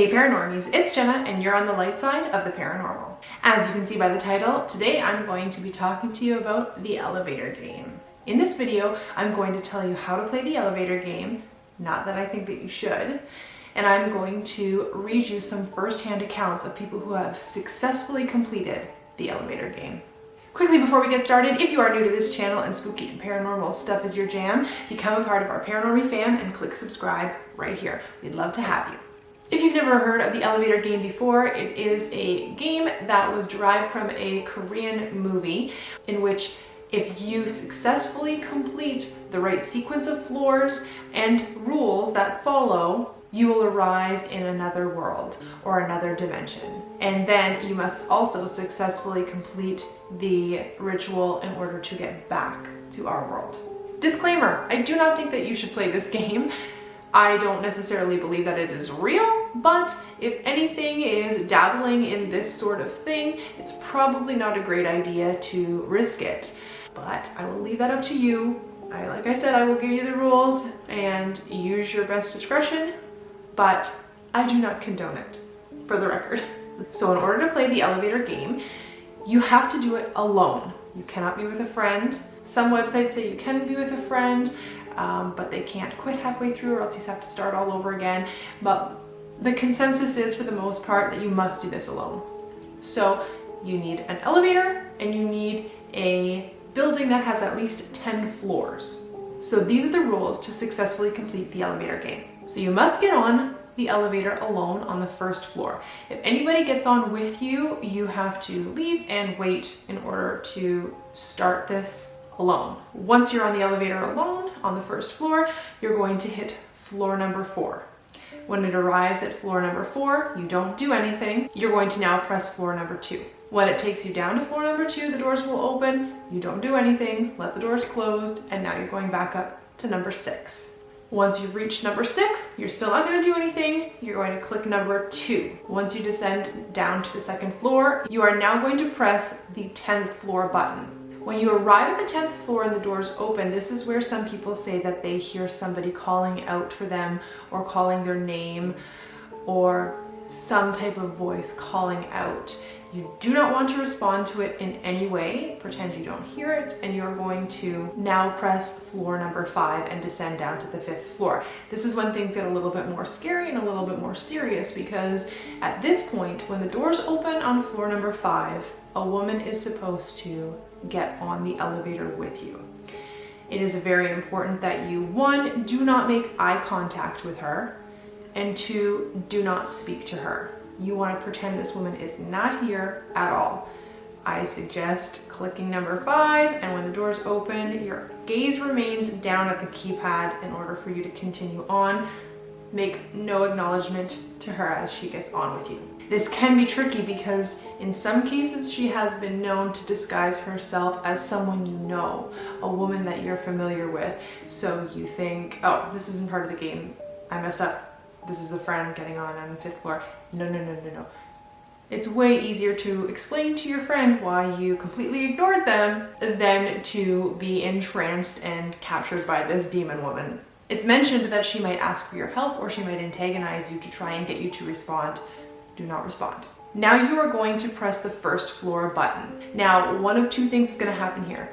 Hey Paranormies, it's Jenna and you're on the light side of the paranormal. As you can see by the title, today I'm going to be talking to you about the elevator game. In this video, I'm going to tell you how to play the elevator game, not that I think that you should, and I'm going to read you some first-hand accounts of people who have successfully completed the elevator game. Quickly before we get started, if you are new to this channel and spooky and paranormal stuff is your jam, become a part of our Paranormy fam and click subscribe right here. We'd love to have you. If you've never heard of the elevator game before, it is a game that was derived from a Korean movie in which if you successfully complete the right sequence of floors and rules that follow, you will arrive in another world or another dimension. And then you must also successfully complete the ritual in order to get back to our world. Disclaimer, I do not think that you should play this game. I don't necessarily believe that it is real, but if anything is dabbling in this sort of thing, it's probably not a great idea to risk it. But I will leave that up to you. Like I said, I will give you the rules and use your best discretion, but I do not condone it, for the record. So in order to play the elevator game, you have to do it alone. You cannot be with a friend. Some websites say you can be with a friend, but they can't quit halfway through or else you have to start all over again. But the consensus is, for the most part, that you must do this alone. So you need an elevator and you need a building that has at least 10 floors. So these are the rules to successfully complete the elevator game. So you must get on the elevator alone on the first floor. If anybody gets on with you, you have to leave and wait in order to start this alone. Once you're on the elevator alone on the first floor, you're going to hit floor number 4. When it arrives at floor number 4, you don't do anything. You're going to now press floor number 2. When it takes you down to floor number 2, the doors will open. You don't do anything, let the doors close, and now you're going back up to number 6. Once you've reached number 6, you're still not going to do anything. You're going to click number 2. Once you descend down to the second floor, you are now going to press the 10th floor button. When you arrive at the 10th floor and the doors open, this is where some people say that they hear somebody calling out for them or calling their name or some type of voice calling out. You do not want to respond to it in any way. Pretend you don't hear it, and you're going to now press floor number 5 and descend down to the 5th floor. This is when things get a little bit more scary and a little bit more serious, because at this point, when the doors open on floor number 5, a woman is supposed to get on the elevator with you. It is very important that you, 1, do not make eye contact with her, and 2, do not speak to her. You want to pretend this woman is not here at all. I suggest clicking number 5, and when the doors open, your gaze remains down at the keypad in order for you to continue on. Make no acknowledgement to her as she gets on with you. This can be tricky because in some cases she has been known to disguise herself as someone you know, a woman that you're familiar with. So you think, oh, this isn't part of the game. I messed up. This is a friend getting on the 5th floor. No. It's way easier to explain to your friend why you completely ignored them than to be entranced and captured by this demon woman. It's mentioned that she might ask for your help or she might antagonize you to try and get you to respond. Do not respond. Now you are going to press the first floor button. Now, one of 2 things is going to happen here.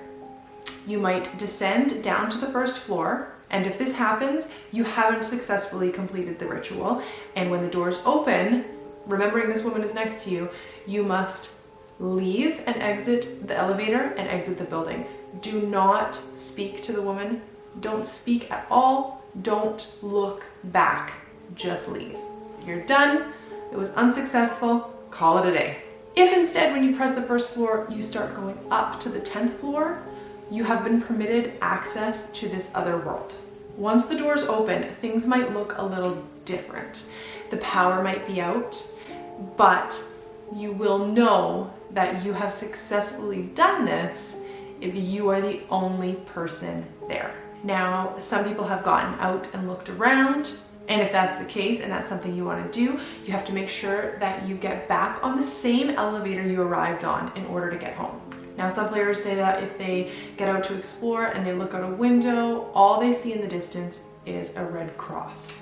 You might descend down to the first floor, and if this happens, you haven't successfully completed the ritual. And when the doors open, remembering this woman is next to you, you must leave and exit the elevator and exit the building. Do not speak to the woman. Don't speak at all. Don't look back. Just leave. You're done. It was unsuccessful. Call it a day. If instead, when you press the first floor, you start going up to the 10th floor, you have been permitted access to this other world. Once the doors open, things might look a little different. The power might be out, but you will know that you have successfully done this if you are the only person there. Now, some people have gotten out and looked around, and if that's the case and that's something you want to do, you have to make sure that you get back on the same elevator you arrived on in order to get home. Now, some players say that if they get out to explore and they look out a window, all they see in the distance is a red cross.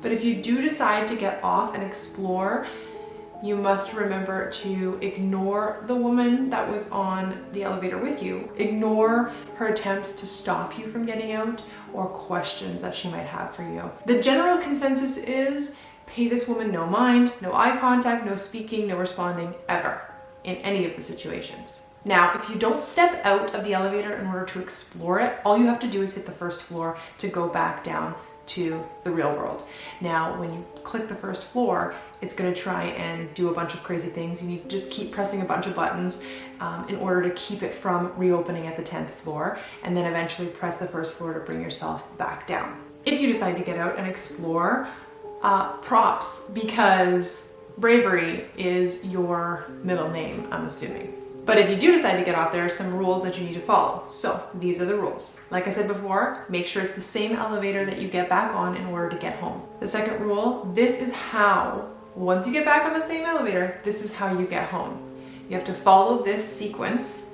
But if you do decide to get off and explore, you must remember to ignore the woman that was on the elevator with you. Ignore her attempts to stop you from getting out or questions that she might have for you. The general consensus is pay this woman no mind, no eye contact, no speaking, no responding ever in any of the situations. Now, if you don't step out of the elevator in order to explore it, all you have to do is hit the first floor to go back down to the real world. Now, when you click the first floor, it's going to try and do a bunch of crazy things. You need to just keep pressing a bunch of buttons in order to keep it from reopening at the 10th floor, and then eventually press the first floor to bring yourself back down. If you decide to get out and explore, props, because bravery is your middle name, I'm assuming. But if you do decide to get off, there are some rules that you need to follow. So these are the rules. Like I said before, make sure it's the same elevator that you get back on in order to get home. The second rule, this is how, once you get back on the same elevator, this is how you get home. You have to follow this sequence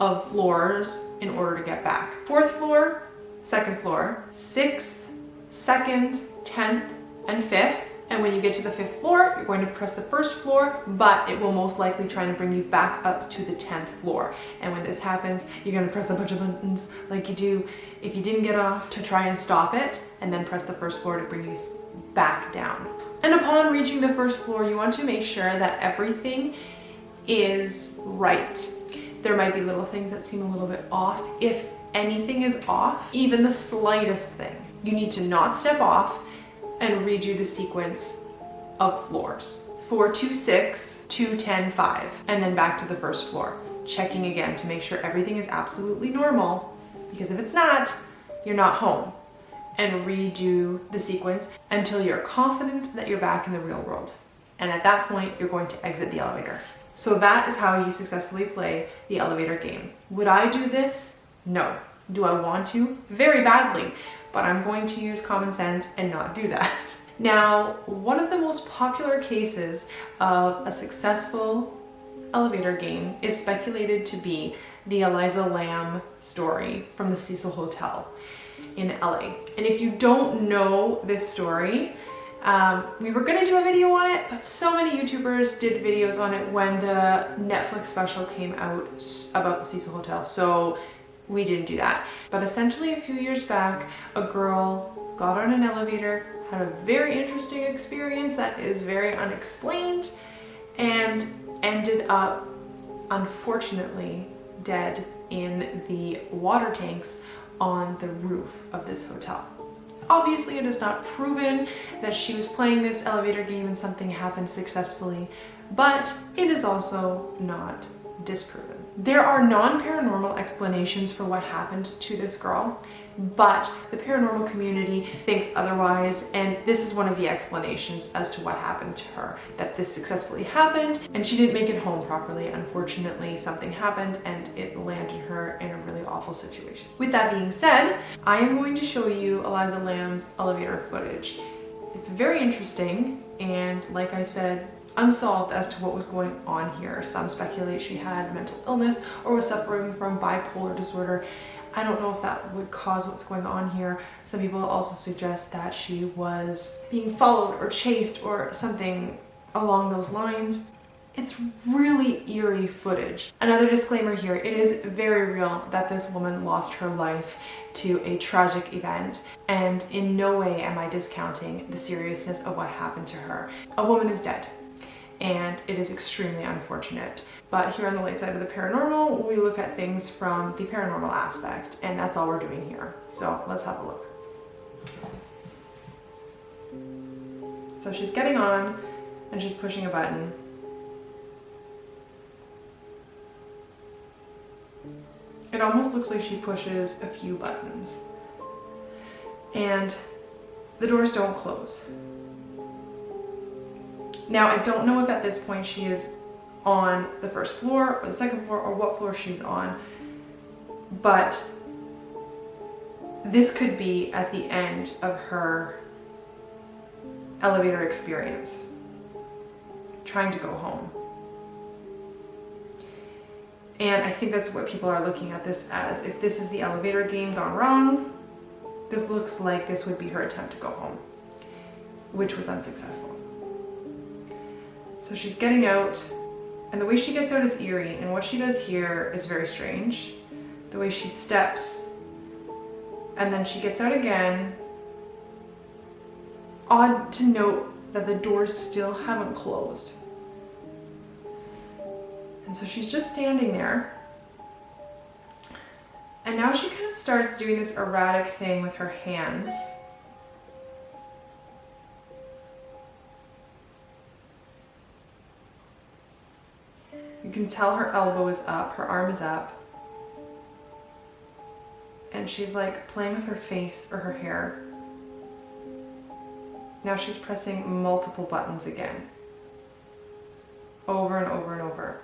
of floors in order to get back. 4th floor, 2nd floor, 6th, 2nd, 10th, and 5th. And when you get to the 5th floor, you're going to press the first floor, but it will most likely try to bring you back up to the 10th floor. And when this happens, you're going to press a bunch of buttons like you do if you didn't get off to try and stop it, and then press the first floor to bring you back down. And upon reaching the first floor, you want to make sure that everything is right. There might be little things that seem a little bit off. If anything is off, even the slightest thing, you need to not step off and redo the sequence of floors. 4, 2, 6, 2, 10, 5, and then back to the first floor. Checking again to make sure everything is absolutely normal, because if it's not, you're not home. And redo the sequence until you're confident that you're back in the real world. And at that point, you're going to exit the elevator. So that is how you successfully play the elevator game. Would I do this? No. Do I want to? Very badly. But I'm going to use common sense and not do that. Now, one of the most popular cases of a successful elevator game is speculated to be the Elisa Lam story from the Cecil Hotel in LA. And if you don't know this story, we were gonna do a video on it, but so many YouTubers did videos on it when the Netflix special came out about the Cecil Hotel. So we didn't do that. But essentially a few years back, a girl got on an elevator, had a very interesting experience that is very unexplained, and ended up, unfortunately, dead in the water tanks on the roof of this hotel. Obviously, it is not proven that she was playing this elevator game and something happened successfully, but it is also not disproven. There are non-paranormal explanations for what happened to this girl, but the paranormal community thinks otherwise, and this is one of the explanations as to what happened to her, that this successfully happened and she didn't make it home properly. Unfortunately, something happened and it landed her in a really awful situation. With that being said, I am going to show you Elisa Lam's elevator footage. It's very interesting, and like I said, unsolved as to what was going on here. Some speculate she had mental illness or was suffering from bipolar disorder. I don't know if that would cause what's going on here. Some people also suggest that she was being followed or chased or something along those lines. It's really eerie footage. Another disclaimer here, it is very real that this woman lost her life to a tragic event, and in no way am I discounting the seriousness of what happened to her. A woman is dead, and it is extremely unfortunate. But here on the light side of the paranormal, we look at things from the paranormal aspect, and that's all we're doing here. So let's have a look. So she's getting on, and she's pushing a button. It almost looks like she pushes a few buttons. And the doors don't close. Now, I don't know if at this point she is on the first floor or the second floor or what floor she's on, but this could be at the end of her elevator experience, trying to go home. And I think that's what people are looking at this as. If this is the elevator game gone wrong, this looks like this would be her attempt to go home. which was unsuccessful. So she's getting out, and the way she gets out is eerie, and what she does here is very strange. The way she steps, and then she gets out again. Odd to note that the doors still haven't closed. And so she's just standing there. And now she kind of starts doing this erratic thing with her hands. You can tell her elbow is up, her arm is up. And she's like playing with her face or her hair. Now she's pressing multiple buttons again. Over and over and over.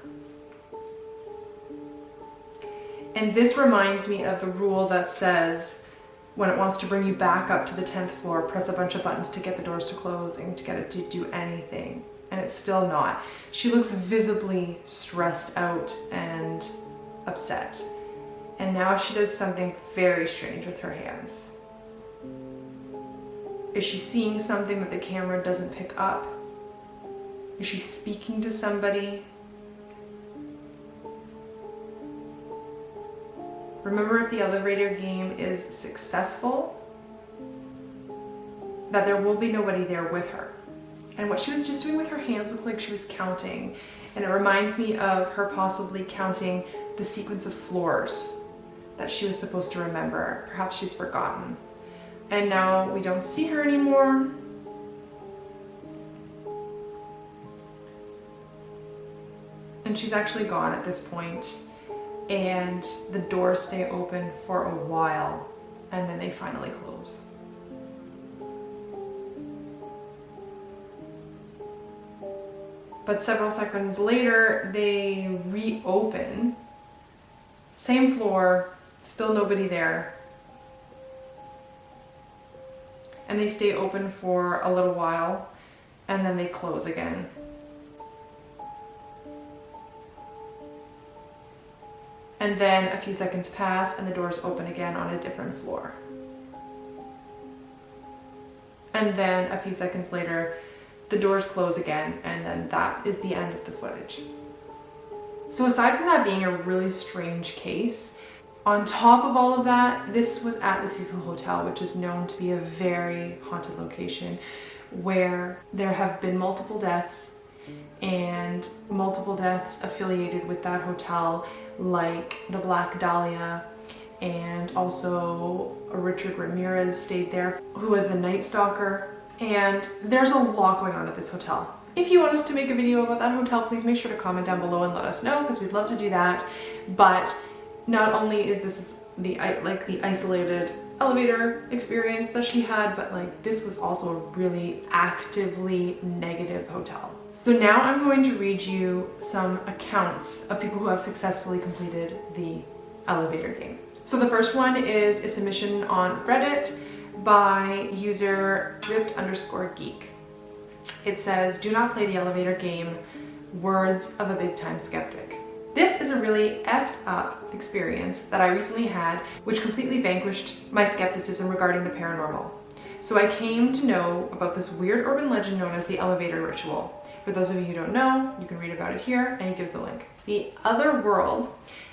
And this reminds me of the rule that says when it wants to bring you back up to the 10th floor, press a bunch of buttons to get the doors to close and to get it to do anything. And it's still not. She looks visibly stressed out and upset. And now she does something very strange with her hands. Is she seeing something that the camera doesn't pick up? Is she speaking to somebody? Remember, if the elevator game is successful, that there will be nobody there with her. And what she was just doing with her hands looked like she was counting. And it reminds me of her possibly counting the sequence of floors that she was supposed to remember. Perhaps she's forgotten. And now we don't see her anymore. And she's actually gone at this point. And the doors stay open for a while, and then they finally close. But several seconds later, they reopen. Same floor, still nobody there. And they stay open for a little while, and then they close again. And then a few seconds pass and the doors open again on a different floor. And then a few seconds later, the doors close again, and then that is the end of the footage. So aside from that being a really strange case, on top of all of that, this was at the Cecil Hotel, which is known to be a very haunted location where there have been multiple deaths and multiple deaths affiliated with that hotel, like the Black Dahlia, and also Richard Ramirez stayed there, who was the Night Stalker. And there's a lot going on at this hotel. If you want us to make a video about that hotel, please make sure to comment down below and let us know, because we'd love to do that. But not only is this the isolated elevator experience that she had, but like this was also a really actively negative hotel. So now I'm going to read you some accounts of people who have successfully completed the elevator game. So the first one is a submission on Reddit by user ripped_geek. It says, "Do not play the elevator game. Words of a big time skeptic." This is a really effed up experience that I recently had, which completely vanquished my skepticism regarding the paranormal. So I came to know about this weird urban legend known as the elevator ritual. For those of you who don't know, you can read about it here, and he gives the link. The other world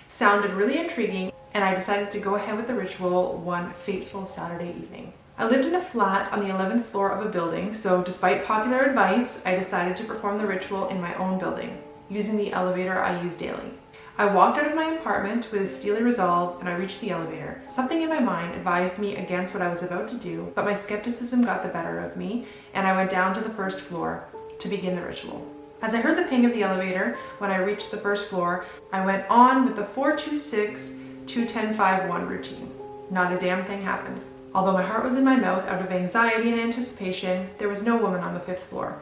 sounded really intriguing, and I decided to go ahead with the ritual one fateful Saturday evening. I lived in a flat on the 11th floor of a building, so despite popular advice, I decided to perform the ritual in my own building, using the elevator I use daily. I walked out of my apartment with a steely resolve, and I reached the elevator. Something in my mind advised me against what I was about to do, but my skepticism got the better of me, and I went down to the first floor to begin the ritual. As I heard the ping of the elevator when I reached the first floor, I went on with the 426-210-51 routine. Not a damn thing happened. Although my heart was in my mouth out of anxiety and anticipation, there was no woman on the 5th floor.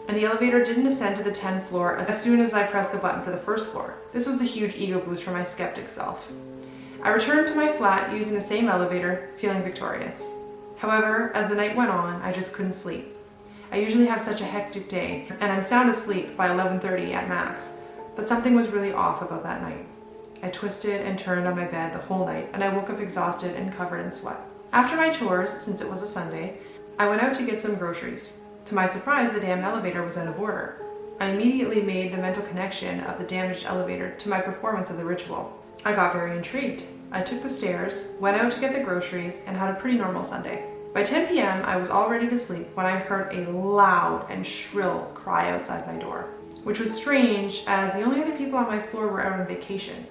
And the elevator didn't ascend to the 10th floor as soon as I pressed the button for the first floor. This was a huge ego boost for my skeptic self. I returned to my flat using the same elevator, feeling victorious. However, as the night went on, I just couldn't sleep. I usually have such a hectic day, and I'm sound asleep by 11:30 at max, but something was really off about that night. I twisted and turned on my bed the whole night, and I woke up exhausted and covered in sweat. After my chores, since it was a Sunday, I went out to get some groceries. To my surprise, the damn elevator was out of order. I immediately made the mental connection of the damaged elevator to my performance of the ritual. I got very intrigued. I took the stairs, went out to get the groceries, and had a pretty normal Sunday. By 10 p.m., I was all ready to sleep when I heard a loud and shrill cry outside my door, which was strange as the only other people on my floor were out on vacation.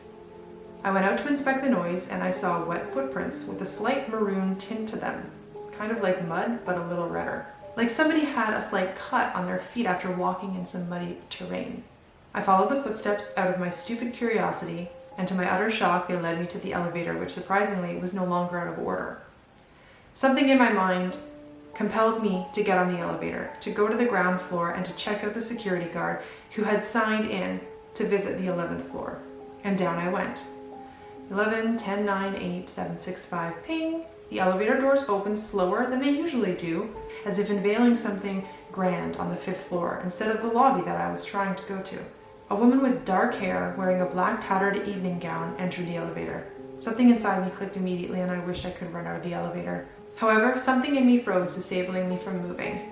I went out to inspect the noise and I saw wet footprints with a slight maroon tint to them, kind of like mud, but a little redder. Like somebody had a slight cut on their feet after walking in some muddy terrain. I followed the footsteps out of my stupid curiosity, and to my utter shock, they led me to the elevator, which surprisingly was no longer out of order. Something in my mind compelled me to get on the elevator, to go to the ground floor and to check out the security guard who had signed in to visit the 11th floor. And down I went. 11, 10, 9, 8, 7, 6, 5, ping. The elevator doors opened slower than they usually do, as if unveiling something grand on the 5th floor instead of the lobby that I was trying to go to. A woman with dark hair wearing a black tattered evening gown entered the elevator. Something inside me clicked immediately and I wished I could run out of the elevator. However, something in me froze, disabling me from moving.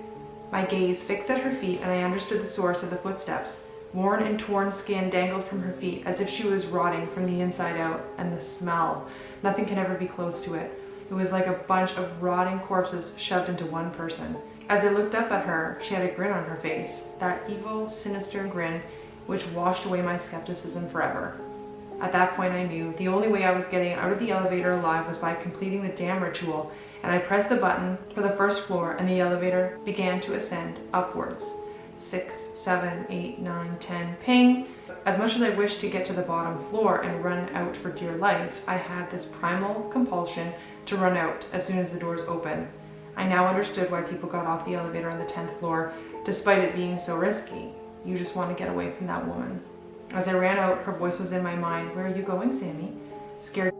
My gaze fixed at her feet and I understood the source of the footsteps. Worn and torn skin dangled from her feet as if she was rotting from the inside out, and the smell. Nothing can ever be close to it. It was like a bunch of rotting corpses shoved into one person. As I looked up at her, she had a grin on her face, that evil, sinister grin which washed away my skepticism forever. At that point I knew the only way I was getting out of the elevator alive was by completing the damn ritual, and I pressed the button for the 1st floor and the elevator began to ascend upwards. 6, 7, 8, 9, 10, ping. As much as I wished to get to the bottom floor and run out for dear life, I had this primal compulsion to run out as soon as the doors opened. I now understood why people got off the elevator on the 10th floor, despite it being so risky. You just want to get away from that woman. As I ran out, her voice was in my mind. Where are you going, Sammy? Scared,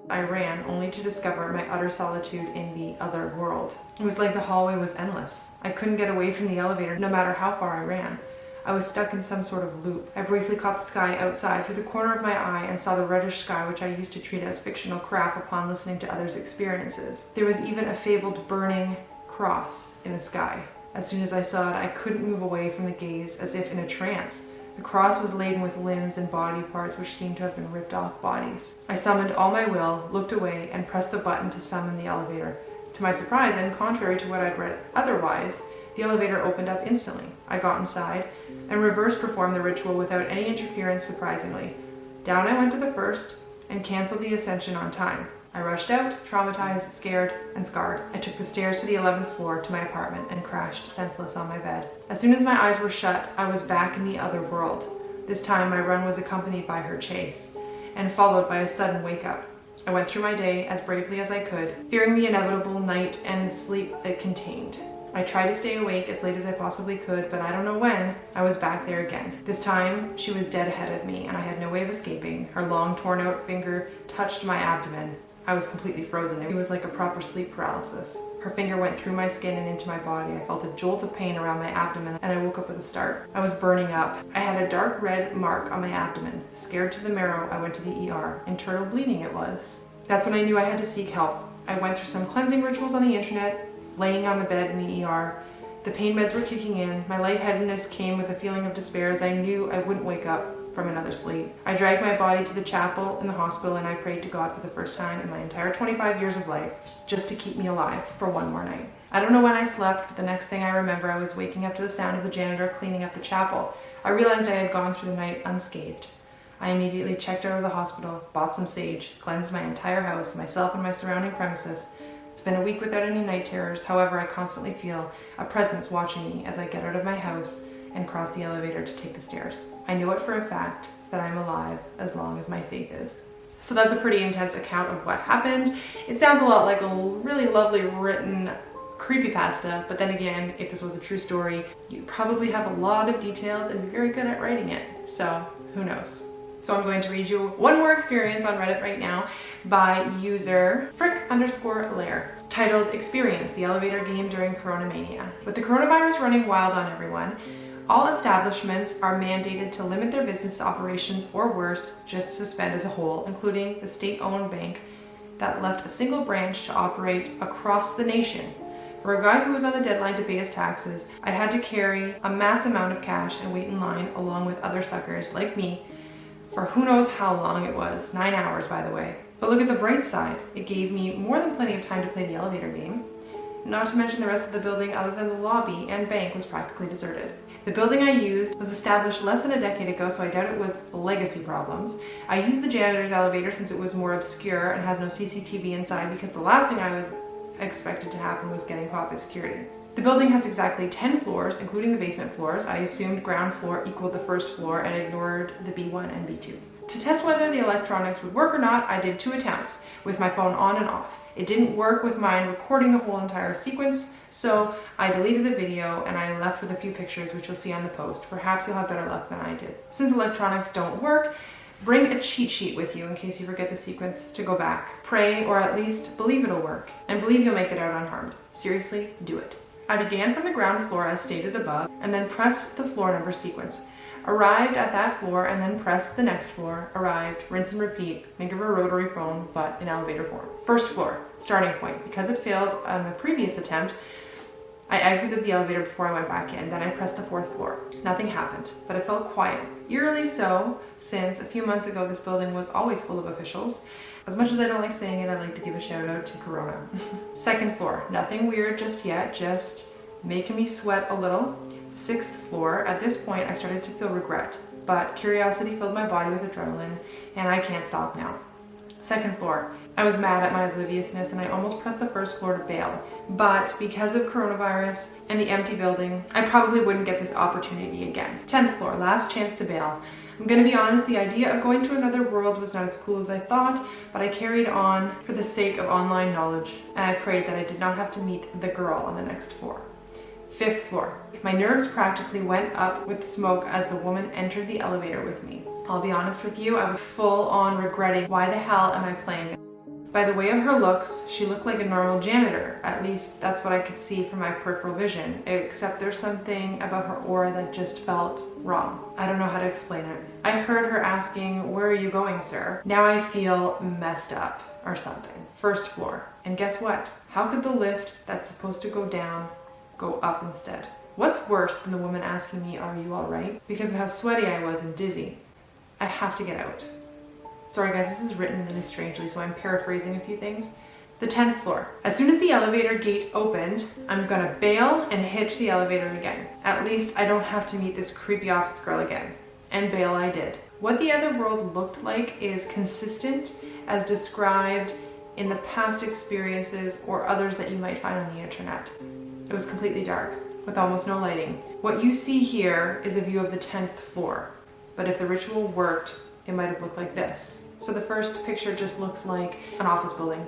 I ran, only to discover my utter solitude in the other world. It was like the hallway was endless. I couldn't get away from the elevator no matter how far I ran. I was stuck in some sort of loop. I briefly caught the sky outside through the corner of my eye and saw the reddish sky which I used to treat as fictional crap upon listening to others' experiences. There was even a fabled burning cross in the sky. As soon as I saw it, I couldn't move away from the gaze, as if in a trance. The cross was laden with limbs and body parts which seemed to have been ripped off bodies. I summoned all my will, looked away, and pressed the button to summon the elevator. To my surprise, and contrary to what I'd read otherwise, the elevator opened up instantly. I got inside and reverse performed the ritual without any interference, surprisingly. Down I went to the 1st and canceled the ascension on time. I rushed out, traumatized, scared, and scarred. I took the stairs to the 11th floor to my apartment and crashed senseless on my bed. As soon as my eyes were shut, I was back in the other world. This time my run was accompanied by her chase, and followed by a sudden wake-up. I went through my day as bravely as I could, fearing the inevitable night and the sleep it contained. I tried to stay awake as late as I possibly could, but I don't know when, I was back there again. This time, she was dead ahead of me, and I had no way of escaping. Her long, torn-out finger touched my abdomen. I was completely frozen. It was like a proper sleep paralysis. Her finger went through my skin and into my body. I felt a jolt of pain around my abdomen, and I woke up with a start. I was burning up. I had a dark red mark on my abdomen. Scared to the marrow, I went to the ER. Internal bleeding it was. That's when I knew I had to seek help. I went through some cleansing rituals on the internet, laying on the bed in the ER. The pain meds were kicking in. My lightheadedness came with a feeling of despair as I knew I wouldn't wake up from another sleep. I dragged my body to the chapel in the hospital and I prayed to God for the first time in my entire 25 years of life, just to keep me alive for one more night. I don't know when I slept, but the next thing I remember, I was waking up to the sound of the janitor cleaning up the chapel. I realized I had gone through the night unscathed. I immediately checked out of the hospital, bought some sage, cleansed my entire house, myself and my surrounding premises. It's been a week without any night terrors. However, I constantly feel a presence watching me as I get out of my house and cross the elevator to take the stairs. I know it for a fact that I'm alive as long as my faith is. So that's a pretty intense account of what happened. It sounds a lot like a really lovely written creepypasta, but then again, if this was a true story, you'd probably have a lot of details and be very good at writing it. So who knows? So I'm going to read you one more experience on Reddit right now by user frick_lair, titled Experience the Elevator Game During Coronamania. With the coronavirus running wild on everyone, all establishments are mandated to limit their business operations or worse, just suspend as a whole, including the state-owned bank that left a single branch to operate across the nation. For a guy who was on the deadline to pay his taxes, I had to carry a mass amount of cash and wait in line along with other suckers like me for who knows how long it was. 9 hours, by the way. But look at the bright side. It gave me more than plenty of time to play the elevator game. Not to mention the rest of the building other than the lobby and bank was practically deserted. The building I used was established less than a decade ago, so I doubt it was legacy problems. I used the janitor's elevator since it was more obscure and has no CCTV inside, because the last thing I was expected to happen was getting caught by security. The building has exactly 10 floors, including the basement floors. I assumed ground floor equaled the first floor and ignored the B1 and B2. To test whether the electronics would work or not, I did 2 attempts with my phone on and off. It didn't work with mine recording the whole entire sequence, so I deleted the video and I left with a few pictures, which you'll see on the post. Perhaps you'll have better luck than I did. Since electronics don't work, bring a cheat sheet with you in case you forget the sequence to go back. Pray, or at least believe it'll work, and believe you'll make it out unharmed. Seriously, do it. I began from the ground floor as stated above, and then pressed the floor number sequence. Arrived at that floor and then pressed the next floor. Arrived, rinse and repeat. Think of a rotary phone, but in elevator form. First floor, starting point. Because it failed on the previous attempt, I exited the elevator before I went back in. Then I pressed the 4th floor. Nothing happened, but it felt quiet. Eerily so, since a few months ago this building was always full of officials. As much as I don't like saying it, I like to give a shout out to Corona. Second floor, nothing weird just yet, just making me sweat a little. 6th floor, at this point I started to feel regret, but curiosity filled my body with adrenaline, and I can't stop now. 2nd floor, I was mad at my obliviousness and I almost pressed the 1st floor to bail, but because of coronavirus and the empty building, I probably wouldn't get this opportunity again. 10th floor, last chance to bail. I'm gonna be honest, the idea of going to another world was not as cool as I thought, but I carried on for the sake of online knowledge, and I prayed that I did not have to meet the girl on the next floor. 5th floor. My nerves practically went up with smoke as the woman entered the elevator with me. I'll be honest with you, I was full on regretting why the hell am I playing this. By the way of her looks, she looked like a normal janitor. At least that's what I could see from my peripheral vision, except there's something about her aura that just felt wrong. I don't know how to explain it. I heard her asking, "Where are you going, sir?" Now I feel messed up or something. 1st floor. And guess what? How could the lift that's supposed to go down go up instead? What's worse than the woman asking me, "Are you all right?" Because of how sweaty I was and dizzy. I have to get out. Sorry guys, this is written really strangely, so I'm paraphrasing a few things. The 10th floor. As soon as the elevator gate opened, I'm gonna bail and hitch the elevator again. At least I don't have to meet this creepy office girl again. And bail I did. What the other world looked like is consistent as described in the past experiences or others that you might find on the internet. It was completely dark, with almost no lighting. What you see here is a view of the 10th floor, but if the ritual worked, it might have looked like this. So the first picture just looks like an office building,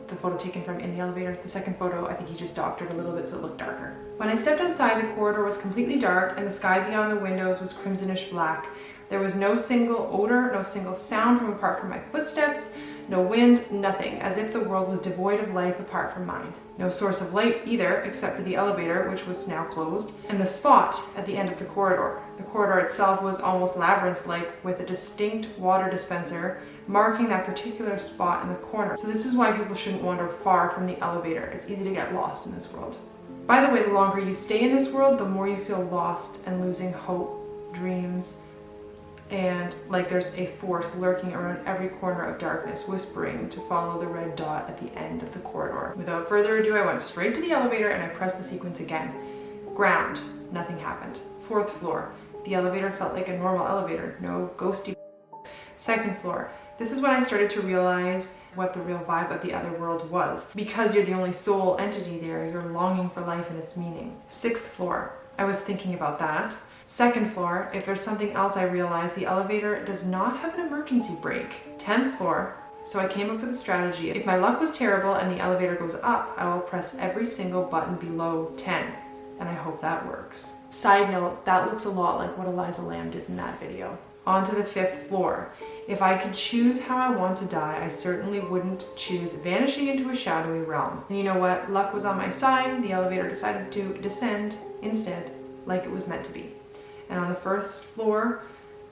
the photo taken from in the elevator. The second photo, I think he just doctored a little bit so it looked darker. When I stepped outside, the corridor was completely dark and the sky beyond the windows was crimsonish black. There was no single odor, no single sound from apart from my footsteps, no wind, nothing, as if the world was devoid of life apart from mine. No source of light either, except for the elevator, which was now closed, and the spot at the end of the corridor. The corridor itself was almost labyrinth-like, with a distinct water dispenser marking that particular spot in the corner. So this is why people shouldn't wander far from the elevator. It's easy to get lost in this world. By the way, the longer you stay in this world, the more you feel lost and losing hope, dreams, and like there's a force lurking around every corner of darkness, whispering to follow the red dot at the end of the corridor. Without further ado, I went straight to the elevator and I pressed the sequence again. Ground, nothing happened. 4th floor, the elevator felt like a normal elevator, no ghosty. 2nd floor, this is when I started to realize what the real vibe of the other world was. Because you're the only sole entity there, you're longing for life and its meaning. 6th floor, I was thinking about that. 2nd floor, if there's something else, I realized the elevator does not have an emergency brake. 10th floor, so I came up with a strategy. If my luck was terrible and the elevator goes up, I will press every single button below 10, and I hope that works. Side note, that looks a lot like what Elisa Lam did in that video. On to the 5th floor. If I could choose how I want to die, I certainly wouldn't choose vanishing into a shadowy realm. And you know what? Luck was on my side. The elevator decided to descend instead, like it was meant to be. And on the 1st floor,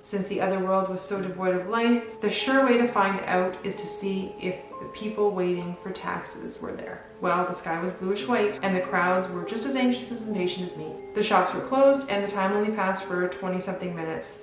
Since the other world was so devoid of light, the sure way to find out is to see if the people waiting for taxes were there. Well, the sky was bluish white, and the crowds were just as anxious and impatient as me. The shops were closed, and the time only passed for 20-something minutes.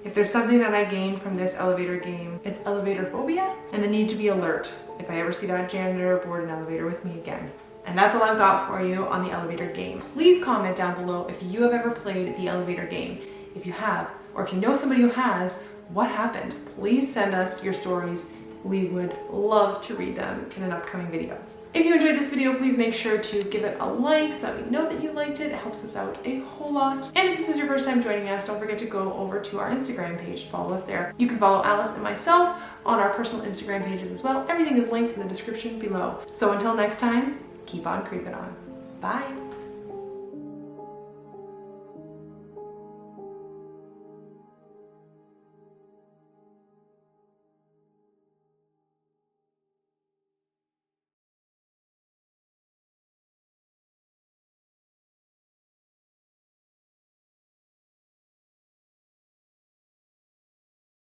If there's something that I gained from this elevator game, it's elevator phobia and the need to be alert if I ever see that janitor board an elevator with me again. And that's all I've got for you on the elevator game. Please comment down below if you have ever played the elevator game. If you have, or if you know somebody who has, what happened? Please send us your stories. We would love to read them in an upcoming video. If you enjoyed this video, please make sure to give it a like so that we know that you liked it. It helps us out a whole lot. And if this is your first time joining us, don't forget to go over to our Instagram page to follow us there. You can follow Alice and myself on our personal Instagram pages as well. Everything is linked in the description below. So until next time, keep on creeping on. Bye.